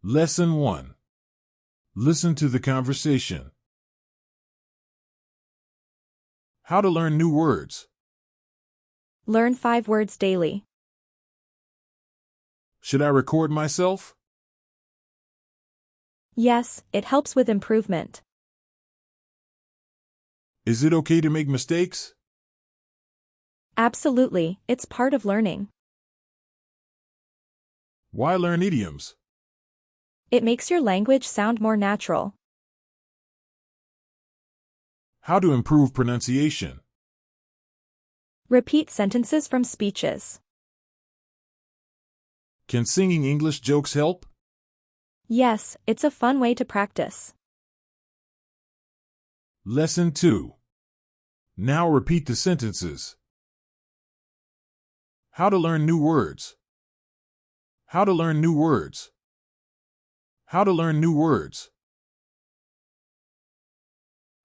Lesson 1. Listen to the conversation. How to learn new words. Learn 5 words daily. Should I record myself? Yes, it helps with improvement. Is it okay to make mistakes? Absolutely, it's part of learning. Why learn idioms? It makes your language sound more natural. How to improve pronunciation. Repeat sentences from speeches. Can singing English jokes help? Yes, it's a fun way to practice. Lesson 2. Now repeat the sentences. How to learn new words. How to learn new words. How to learn new words.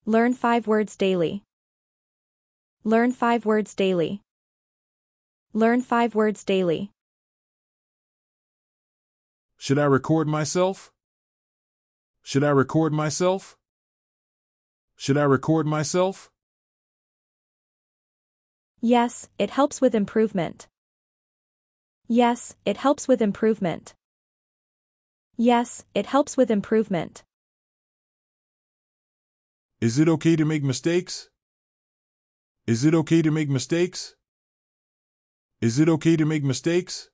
Learn 5 words daily. Learn 5 words daily. Learn 5 words daily. Should I record myself? Should I record myself? Should I record myself? Yes, it helps with improvement. Yes, it helps with improvement. Yes, it helps with improvement. Is it okay to make mistakes? Is it okay to make mistakes? Is it okay to make mistakes?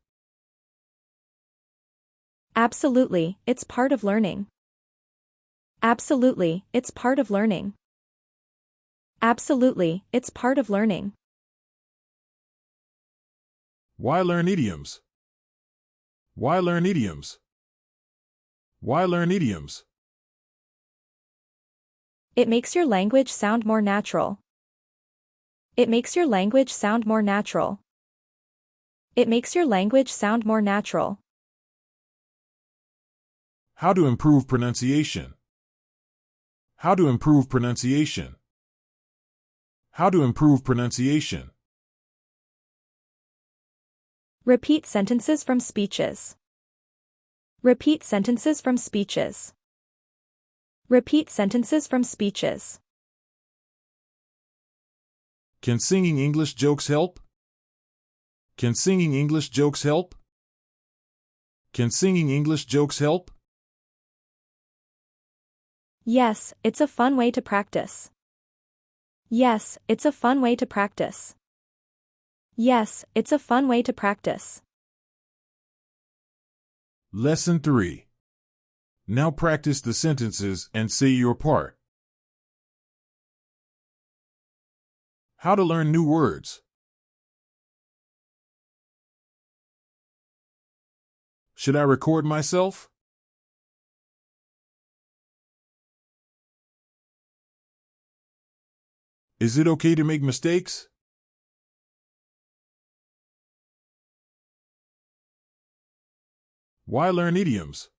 Absolutely, it's part of learning. Absolutely, it's part of learning. Absolutely, it's part of learning. Why learn idioms? Why learn idioms? Why learn idioms? It makes your language sound more natural. It makes your language sound more natural. It makes your language sound more natural. How to improve pronunciation. How to improve pronunciation. How to improve pronunciation. Repeat sentences from speeches. Repeat sentences from speeches. Repeat sentences from speeches. Can singing English jokes help? Can singing English jokes help? Can singing English jokes help? Yes, it's a fun way to practice. Yes, it's a fun way to practice. Yes, it's a fun way to practice. Lesson 3. Now practice the sentences and say your part. How to learn new words. Should I record myself? Is it okay to make mistakes? Why learn idioms?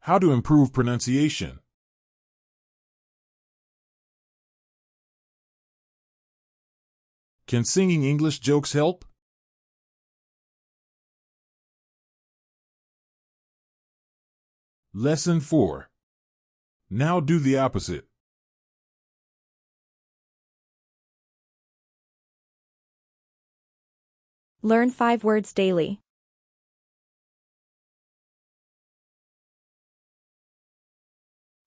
How to improve pronunciation. Can singing English jokes help? Lesson 4. Now do the opposite. Learn 5 words daily.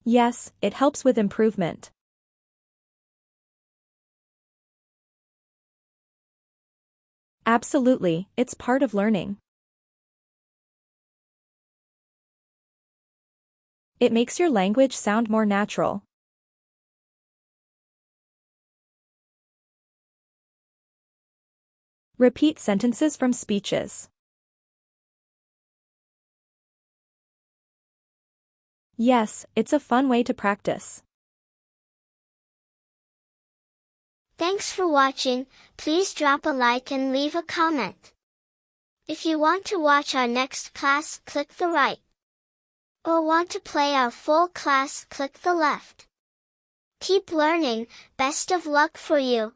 Yes, it helps with improvement. Absolutely, it's part of learning. It makes your language sound more natural. Repeat sentences from speeches. Yes, it's a fun way to practice. Thanks for watching. Please drop a like and leave a comment. If you want to watch our next class, click the right. Or want to play our full class, click the left. Keep learning. Best of luck for you.